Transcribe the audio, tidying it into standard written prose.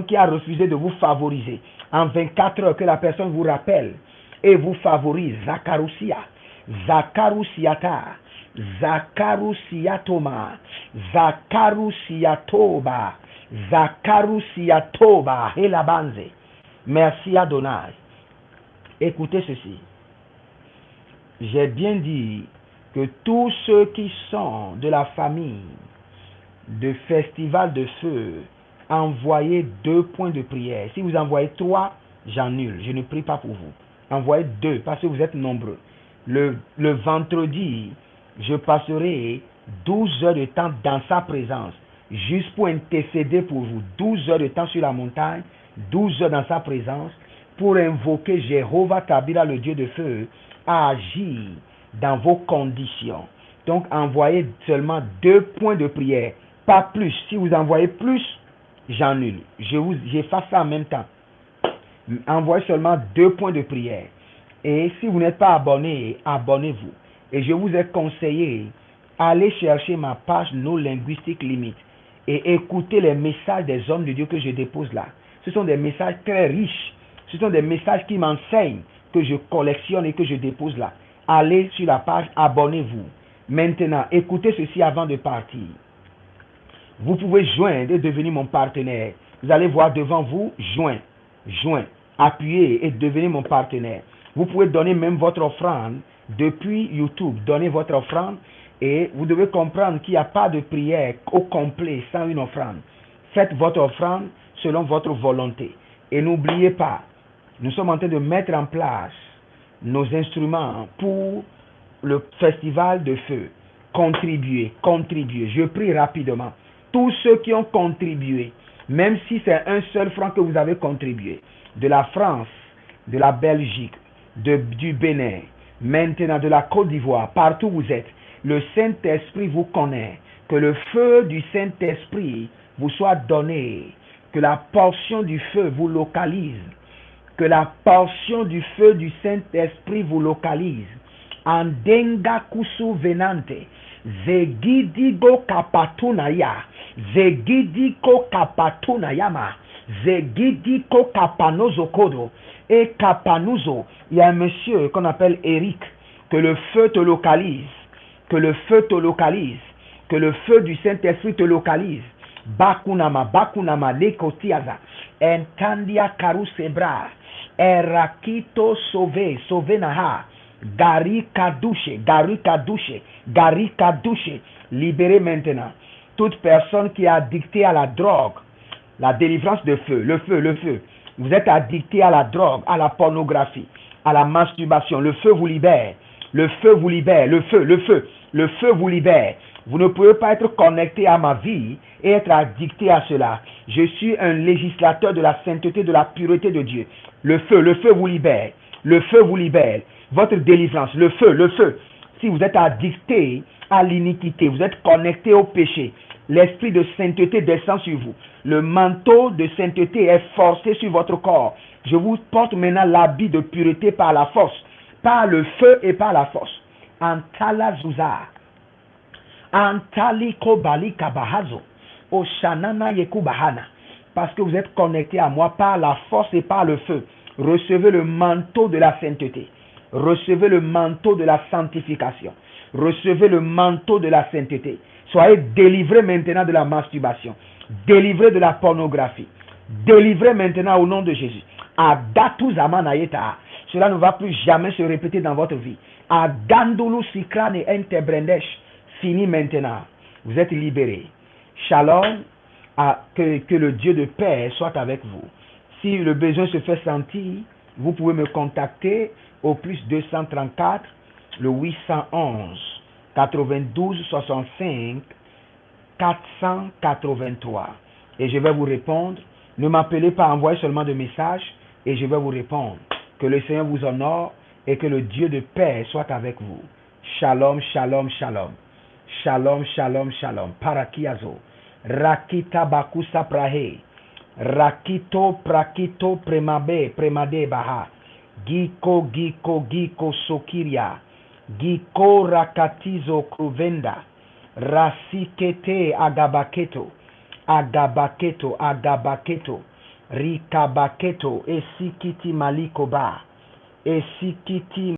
qui a refusé de vous favoriser, en 24 heures, que la personne vous rappelle et vous favorise. Zakarousia, Zakarousiata, Zakarousiatoma, Zakarousiatoba, Zakarousiatoba, Helabanze. Merci Adonai. Écoutez ceci. J'ai bien dit que tous ceux qui sont de la famille de festival de feu, envoyez 2 points de prière. Si vous envoyez 3, j'annule. Je ne prie pas pour vous. Envoyez 2 parce que vous êtes nombreux. Le vendredi, je passerai 12 heures de temps dans sa présence, juste pour intercéder pour vous. 12 heures de temps sur la montagne, 12 heures dans sa présence, pour invoquer Jéhovah Tabira, le Dieu de feu, à agir dans vos conditions. Donc, envoyez seulement 2 points de prière, pas plus. Si vous envoyez plus, j'annule. J'efface ça en même temps. Envoyez seulement 2 points de prière. Et si vous n'êtes pas abonné, abonnez-vous. Et je vous ai conseillé, allez chercher ma page No Linguistic Limit et écoutez les messages des hommes de Dieu que je dépose là. Ce sont des messages très riches. Ce sont des messages qui m'enseignent, que je collectionne et que je dépose là. Allez sur la page, abonnez-vous. Maintenant, écoutez ceci avant de partir. Vous pouvez joindre et devenir mon partenaire. Vous allez voir devant vous, joint, appuyez et devenez mon partenaire. Vous pouvez donner même votre offrande depuis YouTube. Donnez votre offrande et vous devez comprendre qu'il n'y a pas de prière au complet sans une offrande. Faites votre offrande selon votre volonté. Et n'oubliez pas, nous sommes en train de mettre en place nos instruments pour le festival de feu. Contribuez. Je prie rapidement. Tous ceux qui ont contribué, même si c'est un seul franc que vous avez contribué, de la France, de la Belgique, du Bénin, maintenant de la Côte d'Ivoire, partout où vous êtes, le Saint-Esprit vous connaît. Que le feu du Saint-Esprit vous soit donné. Que la portion du feu vous localise. Que la portion du feu du Saint-Esprit vous localise. Andenga kusu venante. Zegidigo kapatunaya. Zegidiko kapatunayama. Zegidiko kapanozokodo. Et kapanuzo. Il y a un monsieur qu'on appelle Eric. Que le feu te localise. Que le feu te localise. Que le feu du Saint-Esprit te localise. Bakunama, lekotiaza. Entandia karusebra. Erakito sovenaha. Gari kadouche. Libérez maintenant toute personne qui est addictée à la drogue, la délivrance de feu, le feu. Vous êtes addicté à la drogue, à la pornographie, à la masturbation. Le feu vous libère. Le feu vous vous libère. Vous ne pouvez pas être connecté à ma vie et être addicté à cela. Je suis un législateur de la sainteté, de la pureté de Dieu. Le feu vous libère. Le feu vous libère. Votre délivrance, le feu. Si vous êtes addicté à l'iniquité, vous êtes connecté au péché, l'esprit de sainteté descend sur vous. Le manteau de sainteté est forcé sur votre corps. Je vous porte maintenant l'habit de pureté par la force, par le feu et par la force. Antala zuza, antaliko balika bahazo, oshanana yekubahana. Parce que vous êtes connecté à moi par la force et par le feu. Recevez le manteau de la sainteté. Recevez le manteau de la sanctification. Recevez le manteau de la sainteté. Soyez délivrés maintenant de la masturbation. Délivrés de la pornographie. Délivrés maintenant au nom de Jésus. Adatu zamanayeta. Cela ne va plus jamais se répéter dans votre vie. Adandulu sikrane entebrendesh. Fini maintenant. Vous êtes libérés. Shalom. Que le Dieu de paix soit avec vous. Si le besoin se fait sentir, vous pouvez me contacter au plus 234 le 811 92 65 483 et je vais vous répondre. Ne m'appelez pas, envoyez seulement des messages et je vais vous répondre. Que le Seigneur vous honore et que le Dieu de paix soit avec vous. Shalom, shalom, shalom. Shalom, shalom, shalom. Parakiazo. Rakita bakusa prahe. Rakito prakito premade baha. Giko sokiria. Giko rakatizo kruvenda. Rasikete agabaketo. Rikabaketo, Esikiti Malikoba, Esikiti